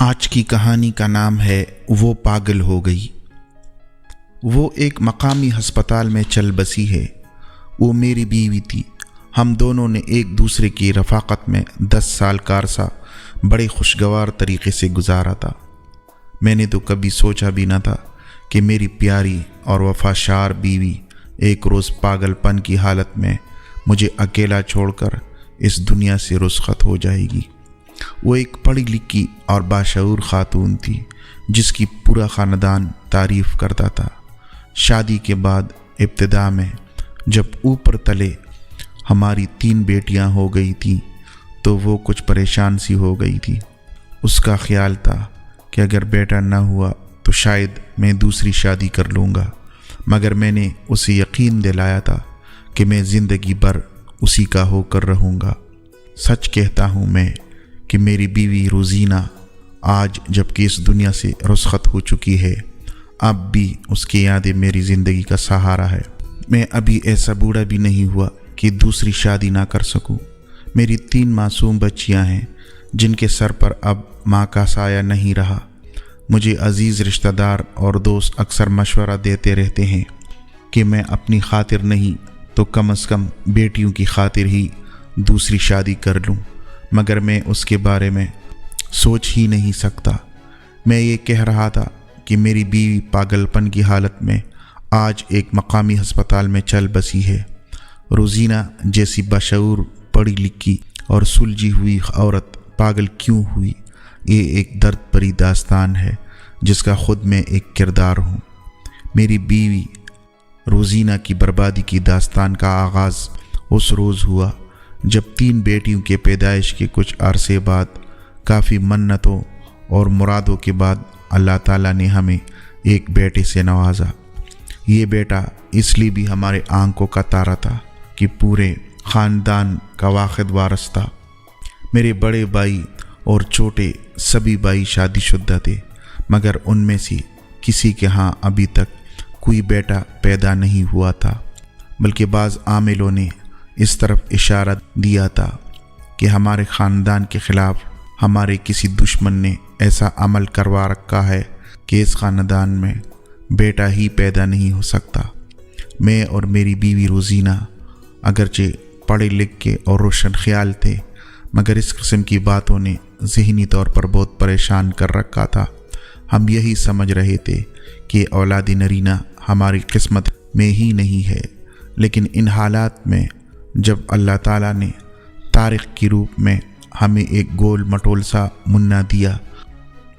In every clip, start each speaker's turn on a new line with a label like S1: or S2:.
S1: آج کی کہانی کا نام ہے وہ پاگل ہو گئی۔ وہ ایک مقامی ہسپتال میں چل بسی ہے۔ وہ میری بیوی تھی۔ ہم دونوں نے ایک دوسرے کی رفاقت میں 10 سال کا عرصہ بڑے خوشگوار طریقے سے گزارا تھا۔ میں نے تو کبھی سوچا بھی نہ تھا کہ میری پیاری اور وفاشار بیوی ایک روز پاگل پن کی حالت میں مجھے اکیلا چھوڑ کر اس دنیا سے رخصت ہو جائے گی۔ وہ ایک پڑھی لکھی اور باشعور خاتون تھی جس کی پورا خاندان تعریف کرتا تھا۔ شادی کے بعد ابتدا میں جب اوپر تلے ہماری 3 بیٹیاں ہو گئی تھیں تو وہ کچھ پریشان سی ہو گئی تھی۔ اس کا خیال تھا کہ اگر بیٹا نہ ہوا تو شاید میں دوسری شادی کر لوں گا، مگر میں نے اسے یقین دلایا تھا کہ میں زندگی بھر اسی کا ہو کر رہوں گا۔ سچ کہتا ہوں میں کہ میری بیوی روزینہ آج جب کہ اس دنیا سے رخصت ہو چکی ہے، اب بھی اس کی یادیں میری زندگی کا سہارا ہے۔ میں ابھی ایسا بوڑھا بھی نہیں ہوا کہ دوسری شادی نہ کر سکوں۔ میری 3 معصوم بچیاں ہیں جن کے سر پر اب ماں کا سایہ نہیں رہا۔ مجھے عزیز رشتہ دار اور دوست اکثر مشورہ دیتے رہتے ہیں کہ میں اپنی خاطر نہیں تو کم از کم بیٹیوں کی خاطر ہی دوسری شادی کر لوں، مگر میں اس کے بارے میں سوچ ہی نہیں سکتا۔ میں یہ کہہ رہا تھا کہ میری بیوی پاگل پن کی حالت میں آج ایک مقامی ہسپتال میں چل بسی ہے۔ روزینہ جیسی بشعور پڑھی لکھی اور سلجھی ہوئی عورت پاگل کیوں ہوئی؟ یہ ایک درد بھری داستان ہے جس کا خود میں ایک کردار ہوں۔ میری بیوی روزینہ کی بربادی کی داستان کا آغاز اس روز ہوا جب 3 بیٹیوں کے پیدائش کے کچھ عرصے بعد کافی منتوں اور مرادوں کے بعد اللہ تعالیٰ نے ہمیں ایک بیٹے سے نوازا۔ یہ بیٹا اس لیے بھی ہمارے آنکھوں کا تارا تھا کہ پورے خاندان کا واحد وارث تھا۔ میرے بڑے بھائی اور چھوٹے سبھی بھائی شادی شدہ تھے، مگر ان میں سے کسی کے ہاں ابھی تک کوئی بیٹا پیدا نہیں ہوا تھا، بلکہ بعض عاملوں نے اس طرف اشارہ دیا تھا کہ ہمارے خاندان کے خلاف ہمارے کسی دشمن نے ایسا عمل کروا رکھا ہے کہ اس خاندان میں بیٹا ہی پیدا نہیں ہو سکتا۔ میں اور میری بیوی روزینہ اگرچہ پڑھے لکھے اور روشن خیال تھے، مگر اس قسم کی باتوں نے ذہنی طور پر بہت پریشان کر رکھا تھا۔ ہم یہی سمجھ رہے تھے کہ اولاد نرینہ ہماری قسمت میں ہی نہیں ہے، لیکن ان حالات میں جب اللہ تعالیٰ نے طارق کی روپ میں ہمیں ایک گول مٹول سا منا دیا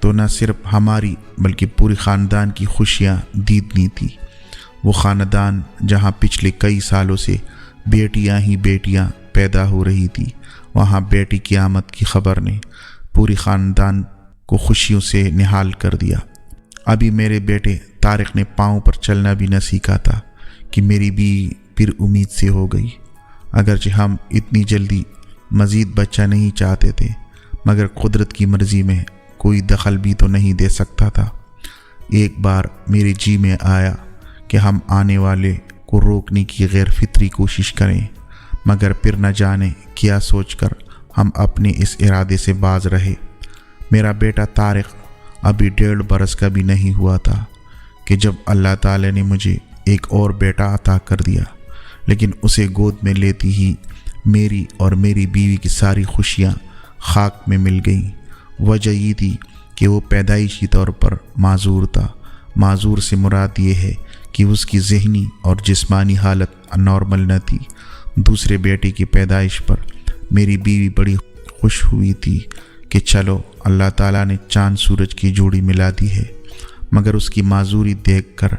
S1: تو نہ صرف ہماری بلکہ پوری خاندان کی خوشیاں دیدنی تھی۔ وہ خاندان جہاں پچھلے کئی سالوں سے بیٹیاں ہی بیٹیاں پیدا ہو رہی تھی، وہاں بیٹی کی آمد کی خبر نے پوری خاندان کو خوشیوں سے نہال کر دیا۔ ابھی میرے بیٹے طارق نے پاؤں پر چلنا بھی نہ سیکھا تھا کہ میری بیوی پھر امید سے ہو گئی۔ اگرچہ ہم اتنی جلدی مزید بچہ نہیں چاہتے تھے، مگر قدرت کی مرضی میں کوئی دخل بھی تو نہیں دے سکتا تھا۔ ایک بار میرے جی میں آیا کہ ہم آنے والے کو روکنے کی غیر فطری کوشش کریں، مگر پھر نہ جانے کیا سوچ کر ہم اپنے اس ارادے سے باز رہے۔ میرا بیٹا طارق ابھی 1.5 برس کا بھی نہیں ہوا تھا کہ جب اللہ تعالی نے مجھے ایک اور بیٹا عطا کر دیا، لیکن اسے گود میں لیتی ہی میری اور میری بیوی کی ساری خوشیاں خاک میں مل گئیں۔ وجہ یہ تھی کہ وہ پیدائشی طور پر معذور تھا۔ معذور سے مراد یہ ہے کہ اس کی ذہنی اور جسمانی حالت نارمل نہ تھی۔ دوسرے بیٹے کی پیدائش پر میری بیوی بڑی خوش ہوئی تھی کہ چلو اللہ تعالیٰ نے چاند سورج کی جوڑی ملا دی ہے، مگر اس کی معذوری دیکھ کر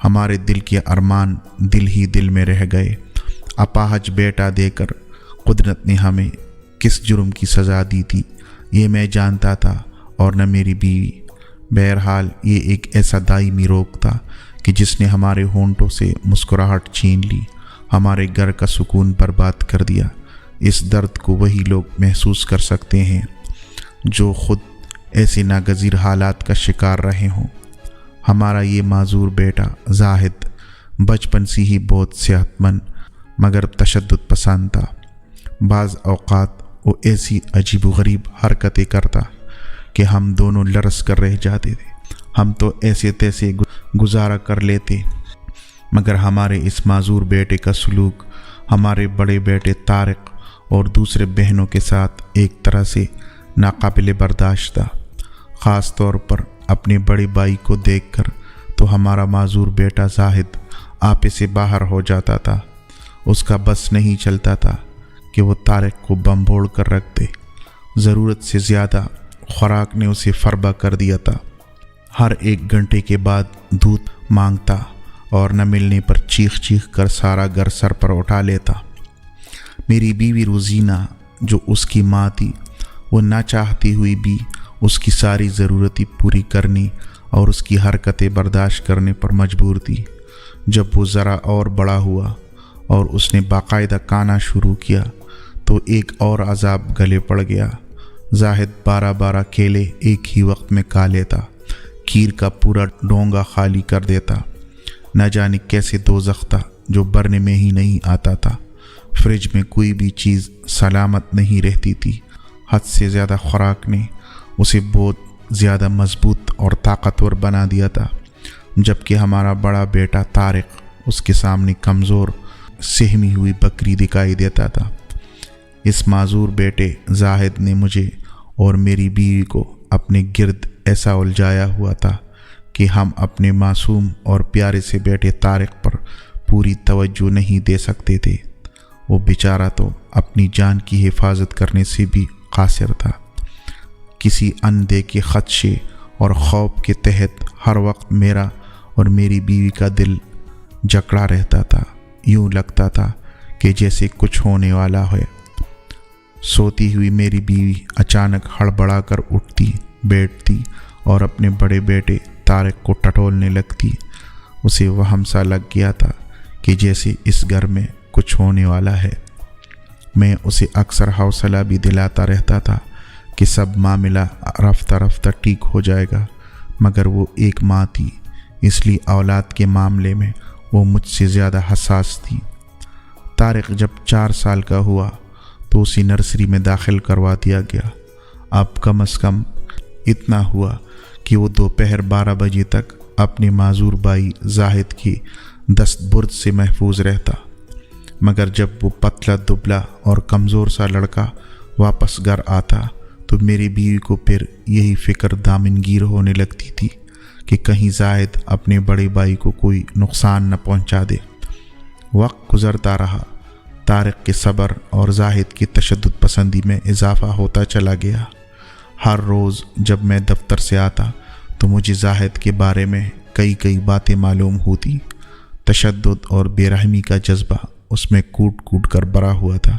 S1: ہمارے دل کے ارمان دل ہی دل میں رہ گئے۔ اپاہج بیٹا دے کر قدرت نے ہمیں کس جرم کی سزا دی تھی یہ میں جانتا تھا اور نہ میری بیوی۔ بہرحال یہ ایک ایسا دائمی روگ تھا کہ جس نے ہمارے ہونٹوں سے مسکراہٹ چھین لی، ہمارے گھر کا سکون برباد کر دیا۔ اس درد کو وہی لوگ محسوس کر سکتے ہیں جو خود ایسے ناگزیر حالات کا شکار رہے ہوں۔ ہمارا یہ معذور بیٹا زاہد بچپن سے ہی بہت صحت مند مگر تشدد پسند تھا۔ بعض اوقات وہ ایسی عجیب و غریب حرکتیں کرتا کہ ہم دونوں لرز کر رہ جاتے تھے۔ ہم تو ایسے تیسے گزارا کر لیتے، مگر ہمارے اس معذور بیٹے کا سلوک ہمارے بڑے بیٹے طارق اور دوسرے بہنوں کے ساتھ ایک طرح سے ناقابل برداشت تھا۔ خاص طور پر اپنے بڑے بھائی کو دیکھ کر تو ہمارا معذور بیٹا زاہد آپے سے باہر ہو جاتا تھا۔ اس کا بس نہیں چلتا تھا کہ وہ طارق کو بمبھوڑ کر رکھ دے۔ ضرورت سے زیادہ خوراک نے اسے فربہ کر دیا تھا۔ ہر 1 گھنٹے کے بعد دودھ مانگتا اور نہ ملنے پر چیخ چیخ کر سارا گھر سر پر اٹھا لیتا۔ میری بیوی روزینہ جو اس کی ماں تھی، وہ نہ چاہتی ہوئی بھی اس کی ساری ضرورتیں پوری کرنی اور اس کی حرکتیں برداشت کرنے پر مجبور تھی۔ جب وہ ذرا اور بڑا ہوا اور اس نے باقاعدہ کانا شروع کیا تو ایک اور عذاب گلے پڑ گیا۔ زاہد 12 کیلے ایک ہی وقت میں کھا لیتا، کھیر کا پورا ڈونگا خالی کر دیتا۔ نہ جانے کیسے دوزخ تھا جو برنے میں ہی نہیں آتا تھا۔ فریج میں کوئی بھی چیز سلامت نہیں رہتی تھی۔ حد سے زیادہ خوراک نے اسے بہت زیادہ مضبوط اور طاقتور بنا دیا تھا، جبکہ ہمارا بڑا بیٹا طارق اس کے سامنے کمزور سہمی ہوئی بکری دکھائی دیتا تھا۔ اس معذور بیٹے زاہد نے مجھے اور میری بیوی کو اپنے گرد ایسا الجھایا ہوا تھا کہ ہم اپنے معصوم اور پیارے سے بیٹے طارق پر پوری توجہ نہیں دے سکتے تھے۔ وہ بیچارہ تو اپنی جان کی حفاظت کرنے سے بھی قاصر تھا۔ کسی اندیکھے خدشے اور خوف کے تحت ہر وقت میرا اور میری بیوی کا دل جکڑا رہتا تھا۔ یوں لگتا تھا کہ جیسے کچھ ہونے والا ہے۔ سوتی ہوئی میری بیوی اچانک ہڑبڑا کر اٹھتی بیٹھتی اور اپنے بڑے بیٹے طارق کو ٹٹولنے لگتی۔ اسے وہم سا لگ گیا تھا کہ جیسے اس گھر میں کچھ ہونے والا ہے۔ میں اسے اکثر حوصلہ بھی دلاتا رہتا تھا کہ سب معاملہ رفتہ رفتہ ٹھیک ہو جائے گا، مگر وہ ایک ماں تھی، اس لیے اولاد کے معاملے میں وہ مجھ سے زیادہ حساس تھی۔ طارق جب 4 سال کا ہوا تو اسی نرسری میں داخل کروا دیا گیا۔ اب کم از کم اتنا ہوا کہ وہ دوپہر 12 بجے تک اپنے معذور بھائی زاہد کی دست برد سے محفوظ رہتا، مگر جب وہ پتلا دبلا اور کمزور سا لڑکا واپس گھر آتا تو میری بیوی کو پھر یہی فکر دامنگیر ہونے لگتی تھی کہ کہیں زاہد اپنے بڑے بھائی کو کوئی نقصان نہ پہنچا دے۔ وقت گزرتا رہا، طارق کے صبر اور زاہد کی تشدد پسندی میں اضافہ ہوتا چلا گیا۔ ہر روز جب میں دفتر سے آتا تو مجھے زاہد کے بارے میں کئی باتیں معلوم ہوتی۔ تشدد اور بے رحمی کا جذبہ اس میں کوٹ کوٹ کر بھرا ہوا تھا۔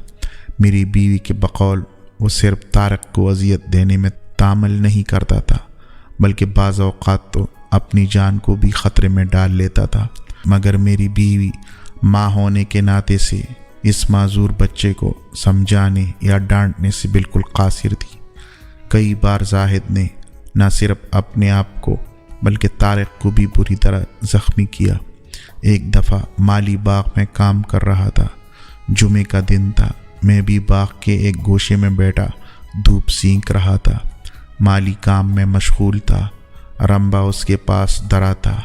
S1: میری بیوی کے بقول وہ صرف طارق کو اذیت دینے میں تعامل نہیں کرتا تھا، بلکہ بعض اوقات تو اپنی جان کو بھی خطرے میں ڈال لیتا تھا، مگر میری بیوی ماں ہونے کے ناطے سے اس معذور بچے کو سمجھانے یا ڈانٹنے سے بالکل قاصر تھی۔ کئی بار زاہد نے نہ صرف اپنے آپ کو بلکہ طارق کو بھی بری طرح زخمی کیا۔ ایک دفعہ مالی باغ میں کام کر رہا تھا، جمعے کا دن تھا، میں بھی باغ کے ایک گوشے میں بیٹھا دھوپ سینک رہا تھا۔ مالی کام میں مشغول تھا، رمبا اس کے پاس درا تھا۔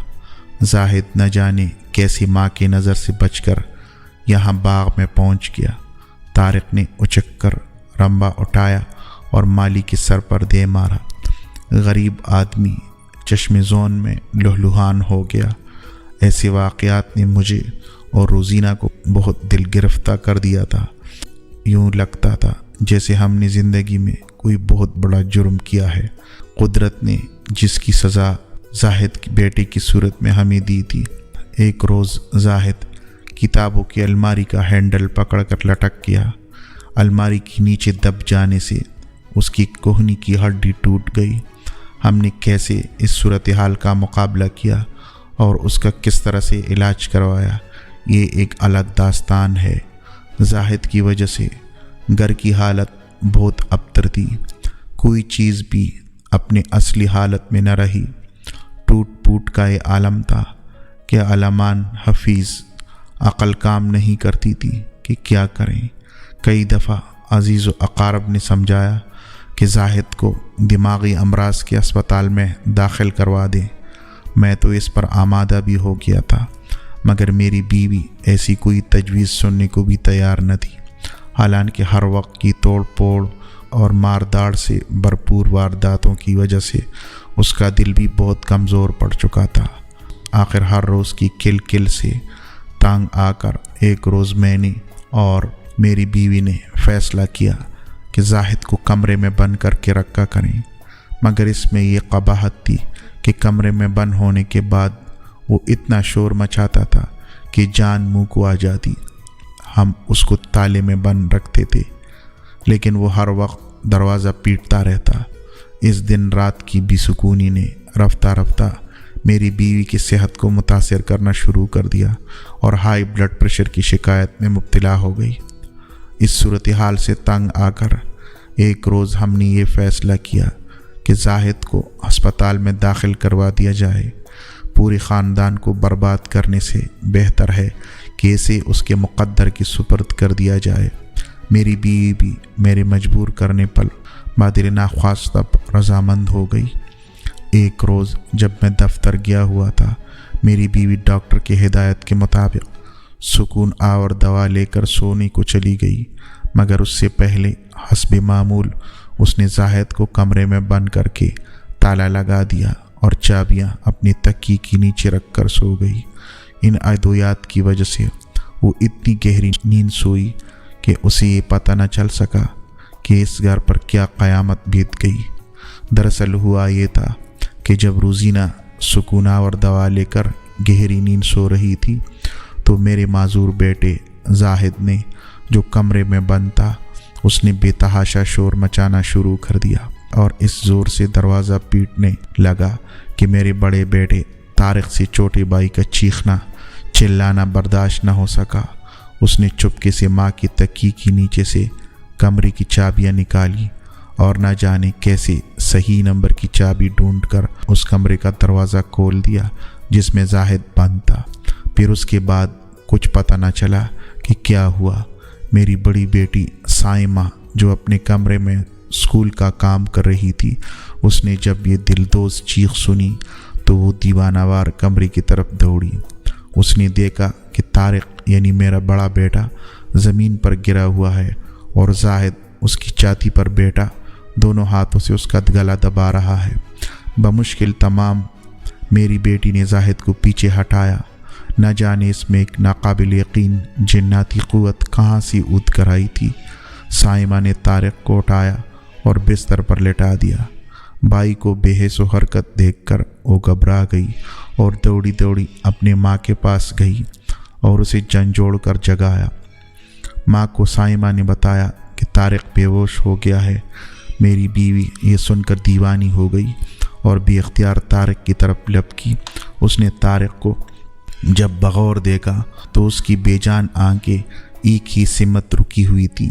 S1: زاہد نہ جانے کیسی ماں کی نظر سے بچ کر یہاں باغ میں پہنچ گیا۔ طارق نے اچک کر رمبا اٹھایا اور مالی کے سر پر دے مارا۔ غریب آدمی چشم زون میں لہلہان ہو گیا۔ ایسے واقعات نے مجھے اور روزینہ کو بہت دل گرفتہ کر دیا تھا۔ یوں لگتا تھا جیسے ہم نے زندگی میں کوئی بہت بڑا جرم کیا ہے۔ قدرت نے جس کی سزا زاہد کے بیٹے کی صورت میں ہمیں دی تھی۔ ایک روز زاہد کتابوں کی الماری کا ہینڈل پکڑ کر لٹک گیا۔ الماری کے نیچے دب جانے سے اس کی کوہنی کی ہڈی ٹوٹ گئی۔ ہم نے کیسے اس صورتحال کا مقابلہ کیا اور اس کا کس طرح سے علاج کروایا، یہ ایک الگ داستان ہے۔ زاہد کی وجہ سے گھر کی حالت بہت ابتر تھی۔ کوئی چیز بھی اپنے اصلی حالت میں نہ رہی۔ ٹوٹ پوٹ کا یہ عالم تھا کہ علمان حفیظ عقل کام نہیں کرتی تھی کہ کیا کریں۔ کئی دفعہ عزیز و اقارب نے سمجھایا کہ زاہد کو دماغی امراض کے اسپتال میں داخل کروا دیں۔ میں تو اس پر آمادہ بھی ہو گیا تھا، مگر میری بیوی ایسی کوئی تجویز سننے کو بھی تیار نہ تھی، حالانکہ ہر وقت کی توڑ پھوڑ اور مارداڑ سے بھرپور وارداتوں کی وجہ سے اس کا دل بھی بہت کمزور پڑ چکا تھا۔ آخر ہر روز کی کل کل سے تنگ آ کر ایک روز میں نے اور میری بیوی نے فیصلہ کیا کہ زاہد کو کمرے میں بند کر کے رکھا کریں، مگر اس میں یہ قباحت تھی کہ کمرے میں بند ہونے کے بعد وہ اتنا شور مچاتا تھا کہ جان منہ کو آ جاتی۔ ہم اس کو تالے میں بند رکھتے تھے، لیکن وہ ہر وقت دروازہ پیٹتا رہتا۔ اس دن رات کی بے سکونی نے رفتہ رفتہ میری بیوی کی صحت کو متاثر کرنا شروع کر دیا اور ہائی بلڈ پریشر کی شکایت میں مبتلا ہو گئی۔ اس صورتحال سے تنگ آ کر ایک روز ہم نے یہ فیصلہ کیا کہ زاہد کو ہسپتال میں داخل کروا دیا جائے۔ پورے خاندان کو برباد کرنے سے بہتر ہے کہ اسے اس کے مقدر کی سپرد کر دیا جائے۔ میری بیوی بھی میرے مجبور کرنے پر بادل ناخواستہ رضامند ہو گئی۔ ایک روز جب میں دفتر گیا ہوا تھا، میری بیوی ڈاکٹر کی ہدایت کے مطابق سکون آور دوا لے کر سونے کو چلی گئی، مگر اس سے پہلے حسب معمول اس نے زاہد کو کمرے میں بند کر کے تالا لگا دیا اور چابیاں اپنی تکیے کے نیچے رکھ کر سو گئی۔ ان ادویات کی وجہ سے وہ اتنی گہری نیند سوئی کہ اسے یہ پتہ نہ چل سکا کہ اس گھر پر کیا قیامت بیت گئی۔ دراصل ہوا یہ تھا کہ جب روزینہ سکون آور دوا لے کر گہری نیند سو رہی تھی تو میرے معذور بیٹے زاہد نے، جو کمرے میں بند تھا، اس نے بے تحاشا شور مچانا شروع کر دیا اور اس زور سے دروازہ پیٹنے لگا کہ میرے بڑے بیٹے طارق سے چھوٹے بھائی کا چیخنا چلانا برداشت نہ ہو سکا۔ اس نے چپکے سے ماں کی تکیے کے نیچے سے کمرے کی چابیاں نکالی اور نہ جانے کیسے صحیح نمبر کی چابی ڈھونڈ کر اس کمرے کا دروازہ کھول دیا جس میں زاہد بند تھا۔ پھر اس کے بعد کچھ پتہ نہ چلا کہ کیا ہوا۔ میری بڑی بیٹی سائمہ، جو اپنے کمرے میں اسکول کا کام کر رہی تھی، اس نے جب یہ دلدوز چیخ سنی تو وہ دیوانہ وار کمرے کی طرف دوڑی۔ اس نے دیکھا کہ طارق یعنی میرا بڑا بیٹا زمین پر گرا ہوا ہے اور زاہد اس کی چھاتی پر بیٹھا دونوں ہاتھوں سے اس کا گلا دبا رہا ہے۔ بمشکل تمام میری بیٹی نے زاہد کو پیچھے ہٹایا۔ نہ جانے اس میں ایک ناقابل یقین جناتی قوت کہاں سے اود کر آئی تھی۔ سائمہ نے طارق کو اٹھایا اور بستر پر لٹا دیا۔ بھائی کو بے حس و حرکت دیکھ کر وہ گھبرا گئی اور دوڑی دوڑی اپنے ماں کے پاس گئی اور اسے جھنجھوڑ کر جگایا۔ ماں کو سائمہ نے بتایا کہ طارق بے ہوش ہو گیا ہے۔ میری بیوی یہ سن کر دیوانی ہو گئی اور بے اختیار طارق کی طرف لپکی۔ اس نے طارق کو جب بغور دیکھا تو اس کی بے جان آنکھیں ایک ہی سمت رکی ہوئی تھی۔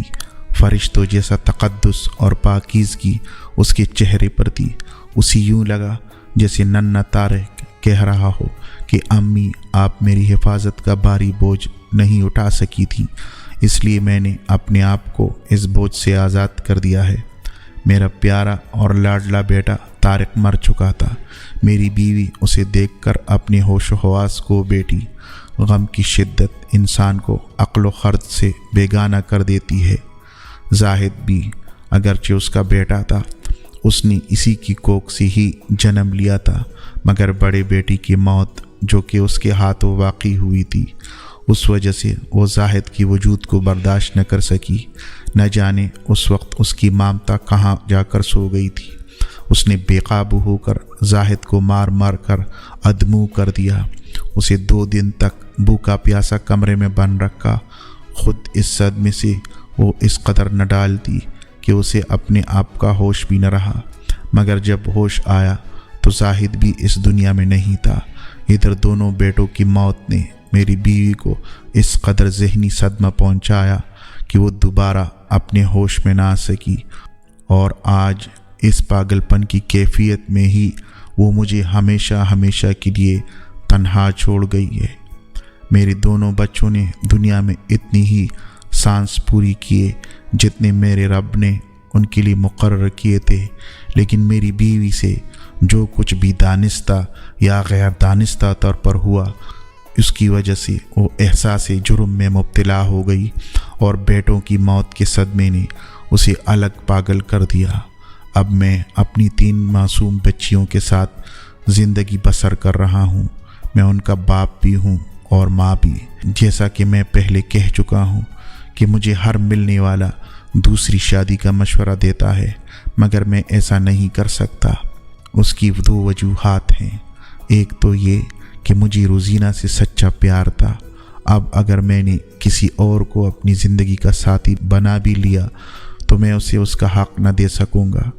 S1: فرشتوں جیسا تقدس اور پاکیزگی اس کے چہرے پر تھی۔ اسے یوں لگا جیسے ننھا طارق کہہ رہا ہو کہ امی، آپ میری حفاظت کا بھاری بوجھ نہیں اٹھا سکی تھی، اس لیے میں نے اپنے آپ کو اس بوجھ سے آزاد کر دیا ہے۔ میرا پیارا اور لاڈلا بیٹا طارق مر چکا تھا۔ میری بیوی اسے دیکھ کر اپنے ہوش و حواس کو بیٹھی۔ غم کی شدت انسان کو عقل و خرد سے بیگانہ کر دیتی ہے۔ زاہد بھی اگرچہ اس کا بیٹا تھا، اس نے اسی کی کوکھ سے ہی جنم لیا تھا، مگر بڑے بیٹی کی موت جو کہ اس کے ہاتھوں واقع ہوئی تھی، اس وجہ سے وہ زاہد کی وجود کو برداشت نہ کر سکی۔ نہ جانے اس وقت اس کی مامتا کہاں جا کر سو گئی تھی۔ اس نے بے قابو ہو کر زاہد کو مار مار کر ادمو کر دیا۔ اسے 2 دن تک بھوکا پیاسا کمرے میں بند رکھا۔ خود اس صدمے سے وہ اس قدر نہ ڈالتی کہ اسے اپنے آپ کا ہوش بھی نہ رہا، مگر جب ہوش آیا تو زاہد بھی اس دنیا میں نہیں تھا۔ ادھر دونوں بیٹوں کی موت نے میری بیوی کو اس قدر ذہنی صدمہ پہنچایا کہ وہ دوبارہ اپنے ہوش میں نہ آ سکی، اور آج اس پاگل پن کی کیفیت میں ہی وہ مجھے ہمیشہ ہمیشہ کے لیے تنہا چھوڑ گئی ہے۔ میرے دونوں بچوں نے دنیا میں اتنی ہی سانس پوری کیے جتنے میرے رب نے ان کے لیے مقرر کیے تھے، لیکن میری بیوی سے جو کچھ بھی دانستہ یا غیر دانستہ طور پر ہوا، اس کی وجہ سے وہ احساس جرم میں مبتلا ہو گئی اور بیٹوں کی موت کے صدمے نے اسے الگ پاگل کر دیا۔ اب میں اپنی 3 معصوم بچیوں کے ساتھ زندگی بسر کر رہا ہوں۔ میں ان کا باپ بھی ہوں اور ماں بھی۔ جیسا کہ میں پہلے کہہ چکا ہوں کہ مجھے ہر ملنے والا دوسری شادی کا مشورہ دیتا ہے، مگر میں ایسا نہیں کر سکتا۔ اس کی 2 وجوہات ہیں۔ ایک تو یہ کہ مجھے روزینہ سے سچا پیار تھا۔ اب اگر میں نے کسی اور کو اپنی زندگی کا ساتھی بنا بھی لیا تو میں اسے اس کا حق نہ دے سکوں گا۔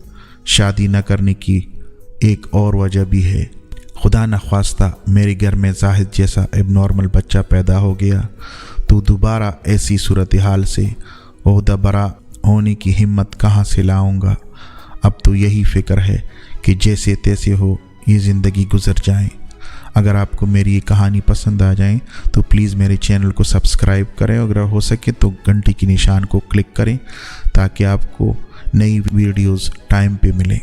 S1: شادی نہ کرنے کی ایک اور وجہ بھی ہے۔ خدا نخواستہ میرے گھر میں زاہد جیسا اب نارمل بچہ پیدا ہو گیا تو دوبارہ ایسی صورتحال سے عہدہ برا ہونے کی ہمت کہاں سے لاؤں گا۔ اب تو یہی فکر ہے کہ جیسے تیسے ہو یہ زندگی گزر جائیں۔ اگر آپ کو میری یہ کہانی پسند آ جائیں تو پلیز میرے چینل کو سبسکرائب کریں، اگر ہو سکے تو گھنٹی کی نشان کو کلک کریں تاکہ آپ کو نئی ویڈیوز ٹائم پہ ملیں۔